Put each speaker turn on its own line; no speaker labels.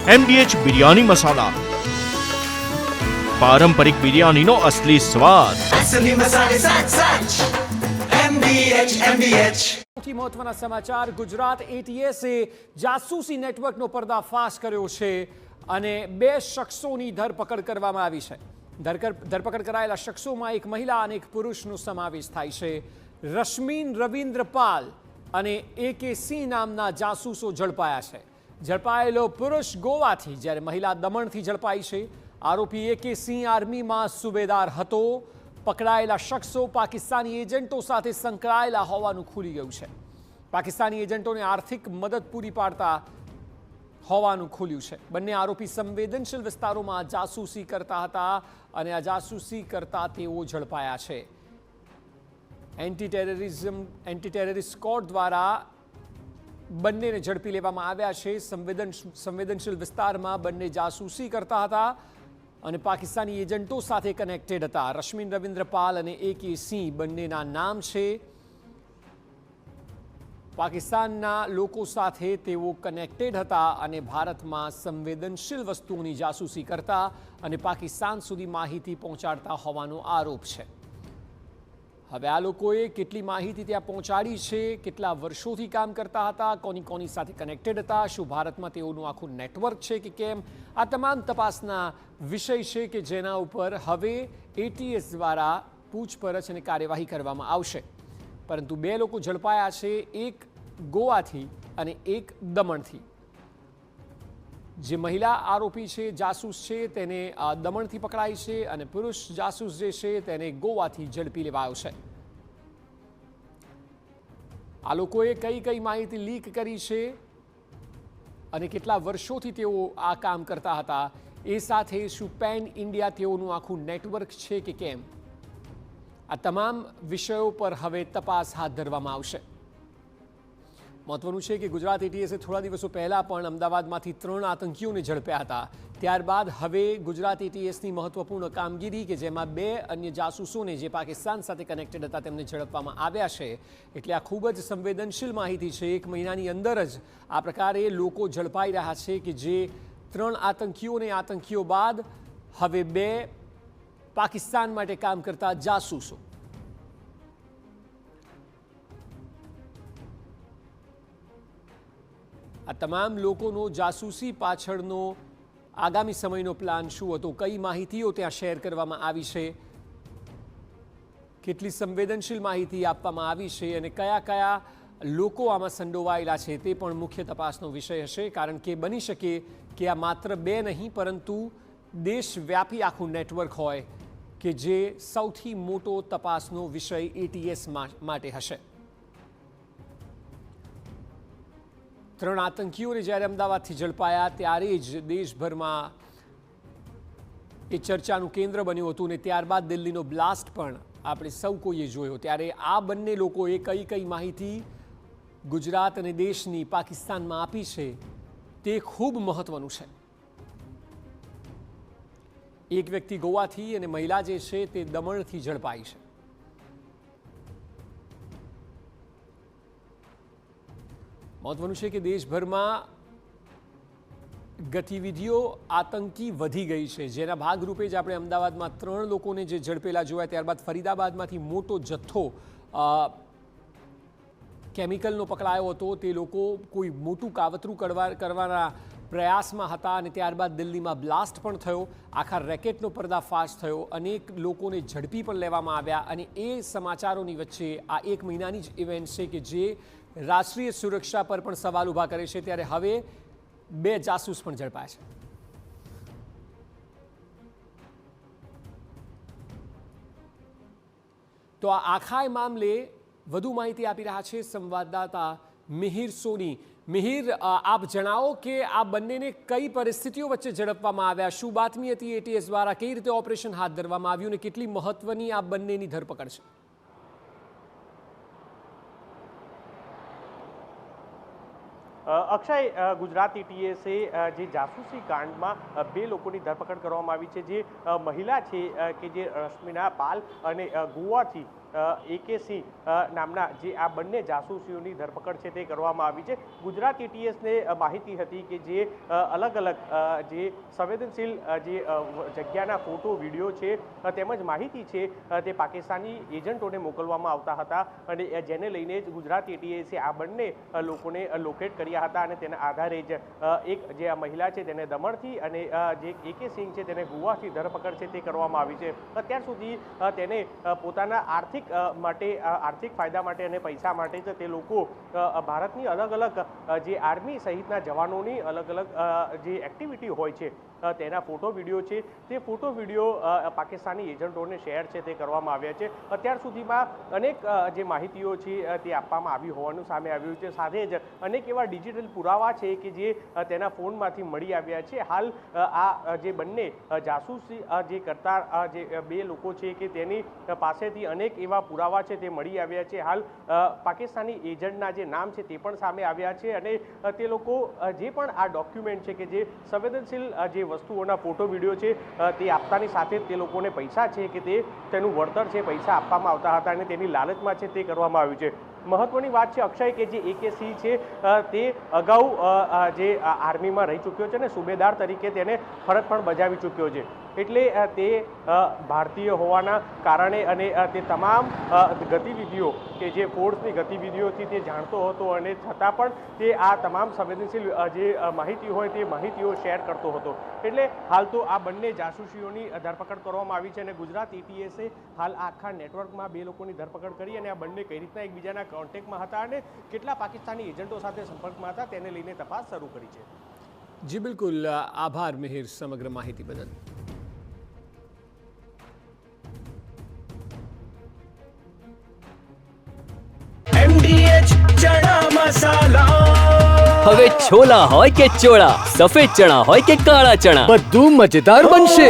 MDH biryani મસાલા, પારંપરિક બિરયાનીનો અસલી સ્વાદ।
असली मसाले सच सच MDH
સૌથી મહત્વના સમાચાર, ગુજરાત એટીએસે જાસૂસી નેટવર્કનો પર્દાફાશ કર્યો છે અને 2 શખ્સોની ધરપકડ કરવામાં આવી છે। ધરપકડ કરાયેલા શખ્સોમાં એક મહિલા અને એક પુરુષનો સમાવેશ થાય છે। રશ્મિન રવિન્દ્ર પાલ અને AK સિંહ નામના જાસૂસો ઝડપાયા છે। ઝડપાયેલો પુરુષ ગોવાથી જ્યારે મહિલા દમણથી ઝડપાઈ છે। આરોપી AK સિંહ આર્મીમાં સુબેદાર હતો। પકડાયેલા શખ્સો પાકિસ્તાની એજન્ટો સાથે સંકળાયેલા હોવાનું ખુલી ગયું છે। પાકિસ્તાની એજન્ટોને આર્થિક મદદ પૂરી પાડતા હોવાનું ખુલ્યું છે। બંને આરોપી સંવેદનશીલ વિસ્તારોમાં જાસૂસી કરતા હતા અને આ જાસૂસી કરતા તેઓ ઝડપાયા છે। એન્ટી ટેરરિસ્ટ સ્ક્વોડ દ્વારા બંનેને ઝડપી લેવામાં આવ્યા છે। સંવેદનશીલ વિસ્તારમાં બંને જાસૂસી કરતા હતા અને પાકિસ્તાની એજન્ટો સાથે કનેક્ટેડ હતા। રશ્મિન રવિન્દ્ર પાલ અને AK સિંહ બંનેના નામ છે। પાકિસ્તાનના લોકો સાથે તેઓ કનેક્ટેડ હતા અને ભારતમાં સંવેદનશીલ વસ્તુઓની જાસૂસી કરતા અને પાકિસ્તાન સુધી માહિતી પહોંચાડતા હોવાનો આરોપ છે। હવે આ લોકોએ કેટલી માહિતી ત્યાં પહોંચાડી છે, કેટલા વર્ષોથી કામ કરતા હતા, કોની સાથે કનેક્ટેડ હતા, શું ભારતમાં તેઓનું આખું નેટવર્ક છે કે કેમ, આ તમામ તપાસના વિષય છે કે જેના ઉપર હવે ATS દ્વારા પૂછપરછ અને કાર્યવાહી કરવામાં આવશે। પરંતુ 2 લોકો ઝડપાયા છે, એક ગોવાથી અને એક દમણથી। જે મહિલા આરોપી છે, જાસૂસ છે, તેને દમણથી પકડાઈ છે અને પુરુષ જાસૂસ જે છે તેને ગોવાથી ઝડપી લેવાયો છે। આ લોકોએ કઈ માહિતી લીક કરી છે અને કેટલા વર્ષોથી તેઓ આ કામ કરતા હતા, એ સાથે શું પેન ઇન્ડિયા તેઓનું આખું નેટવર્ક છે કે કેમ, આ તમામ વિષયો પર હવે તપાસ હાથ ધરવામાં આવશે। મહત્વનું છે કે ગુજરાત એટીએસે થોડા દિવસો પહેલા પણ અમદાવાદમાંથી 3 આતંકીઓને ઝડપ્યા હતા। ત્યારબાદ હવે ગુજરાત એટીએસની મહત્વપૂર્ણ કામગીરી કે જેમાં 2 અન્ય જાસૂસોને જે પાકિસ્તાન સાથે કનેક્ટેડ હતા તેમને ઝડપવામાં આવ્યા છે। એટલે આ ખૂબ જ સંવેદનશીલ માહિતી છે। 1 મહિનાની અંદર જ આ પ્રકારે લોકો ઝડપાઈ રહ્યા છે કે જે 3 આતંકીઓ બાદ હવે 2 પાકિસ્તાન માટે કામ કરતા જાસૂસો। આ તમામ લોકોનો જાસૂસી પાછળનો આગામી સમયનો પ્લાન શું હતો, કઈ માહિતીઓ ત્યાં શેર કરવામાં આવી છે, કેટલી સંવેદનશીલ માહિતી આપવામાં આવી છે અને કયા લોકો આમાં સંડોવાયેલા છે તે પણ મુખ્ય તપાસનો વિષય હશે। કારણ કે બની શકે કે આ માત્ર 2 નહીં પરંતુ દેશવ્યાપી આખું નેટવર્ક હોય કે જે સૌથી મોટો તપાસનો વિષય ATS માટે હશે। 3 આતંકીઓને જ્યારે અમદાવાદથી ઝડપાયા ત્યારે જ દેશભરમાં એ ચર્ચાનું કેન્દ્ર બન્યું હતું અને ત્યારબાદ દિલ્હીનો બ્લાસ્ટ પણ આપણે સૌ કોઈએ જોયો। ત્યારે આ બંને લોકોએ કઈ માહિતી ગુજરાત અને દેશની પાકિસ્તાનમાં આપી છે તે ખૂબ મહત્વનું છે। એક વ્યક્તિ ગોવાથી અને મહિલા જે છે તે દમણથી ઝડપાઈ છે। મહત્વનું છે કે દેશભરમાં ગતિવિધિઓ આતંકી વધી ગઈ છે, જેના ભાગરૂપે જ આપણે અમદાવાદમાં 3 લોકોને જે ઝડપેલા જોયા, ત્યારબાદ ફરીદાબાદમાંથી મોટો જથ્થો કેમિકલનો પકડાયો હતો। તે લોકો કોઈ મોટું કાવતરું કરવાના પ્રયાસમાં હતા અને ત્યારબાદ દિલ્હીમાં બ્લાસ્ટ પણ થયો, આખા રેકેટનો પર્દાફાશ થયો, અનેક લોકોને ઝડપી પણ લેવામાં આવ્યા અને એ સમાચારોની વચ્ચે આ 1 મહિનાની જ ઇવેન્ટ છે કે જે રાષ્ટ્રીય સુરક્ષા પર પણ સવાલ ઊભા કરે છે। ત્યારે હવે 2 જાસૂસ પણ ઝડપાયા છે। તો આ આખા મામલે વધુ માહિતી આપી રહ્યા છે સંવાદદાતા મિહિર સોની। મિહિર, આપ જણાવો કે આ બંનેને કઈ પરિસ્થિતિઓ વચ્ચે ઝડપવામાં આવ્યા, શું બાતમી હતી ATS દ્વારા, કઈ રીતે ઓપરેશન હાથ ધરવામાં આવ્યું અને કેટલી મહત્વની આ બંનેની ધરપકડ છે?
અક્ષય, ગુજરાત એટીએસે જે જાસૂસી કાંડમાં 2 લોકોની ધરપકડ કરવામાં આવી છે। જે મહિલા છે કે જે રશ્મિના પાલ અને ગોવાથી AK સિંહ નામના જે આ બંને જાસૂસીઓની ધરપકડ છે તે કરવામાં આવી છે. ગુજરાત ATSને માહિતી હતી કે જે અલગ અલગ જે સંવેદનશીલ જે જગ્યાના ફોટો વિડીયો છે તેમજ માહિતી છે તે પાકિસ્તાની એજન્ટોને મોકલવામાં આવતા હતા અને જેને લઈને જ ગુજરાત ATSએ આ બંને લોકોને લોકેટ કર્યા હતા અને તેના આધારે જ એક જે આ મહિલા છે તેને દમણથી અને જે AK સિંહ છે તેને ગોવાથી ધરપકડ છે તે કરવામાં આવી છે. અત્યાર સુધી તેને પોતાના આર્થિક ફાયદા માટે અને પૈસા માટે જ તે લોકો ભારતની અલગ અલગ જે આર્મી સહિતના જવાનોની અલગ અલગ જે એક્ટિવિટી હોય છે તેના ફોટો વિડીયો છે તે ફોટો વિડીયો પાકિસ્તાની એજન્ટોને શેર છે તે કરવામાં આવ્યા છે. અત્યાર સુધીમાં અનેક જે માહિતીઓ છે તે આપવામાં આવી હોવાનું સામે આવ્યું છે. સાથે જ અનેક એવા ડિજિટલ પુરાવા છે કે જે તેના ફોનમાંથી મળી આવ્યા છે. હાલ આ જે બંને જાસૂસી જે કરતા જે બે લોકો છે કે તેની પાસેથી અનેક એવા પુરાવા છે તે મળી આવ્યા છે. હાલ પાકિસ્તાની એજન્ટના જે નામ છે તે પણ સામે આવ્યા છે અને તે લોકો જે પણ આ ડોક્યુમેન્ટ છે કે જે સંવેદનશીલ જે વસ્તુઓના ફોટો વિડીયો છે તે આપતાની સાથે જ તે લોકોને પૈસા છે કે તેનું વળતર છે પૈસા આપવામાં આવતા હતા અને તેની લાલચમાં છે તે કરવામાં આવ્યું છે. મહત્વની વાત છે અક્ષય કે જે AK સિંહ છે તે અગાઉ જે આર્મીમાં રહી ચૂક્યો છે અને સુબેદાર તરીકે તેને ફરજ પણ બજાવી ચૂક્યો છે. એટલે તે ભારતીય હોવાના કારણે અને તે તમામ ગતિવિધિઓ કે જે ફોર્સની ગતિવિધિઓથી તે જાણતો હતો અને છતાં પણ તે આ તમામ સંવેદનશીલ જે માહિતી હોય તે માહિતીઓ શેર કરતો હતો. એટલે હાલ તો આ બંને જાસૂસીઓની ધરપકડ કરવામાં આવી છે અને ગુજરાત ATSએ હાલ આખા નેટવર્કમાં બે લોકોની ધરપકડ કરી અને આ બંને કઈ રીતના એકબીજાના કોન્ટેક્ટમાં હતા અને કેટલા પાકિસ્તાની એજન્ટો સાથે સંપર્કમાં હતા તેને લઈને તપાસ શરૂ કરી છે.
જી બિલકુલ, આભાર મિહિર સમગ્ર માહિતી બદલ.
MDH ચણા મસાલા.
હવે છોલા હોય કે ચોળા, સફેદ ચણા હોય કે કાળા ચણા, બધું મજેદાર બનશે.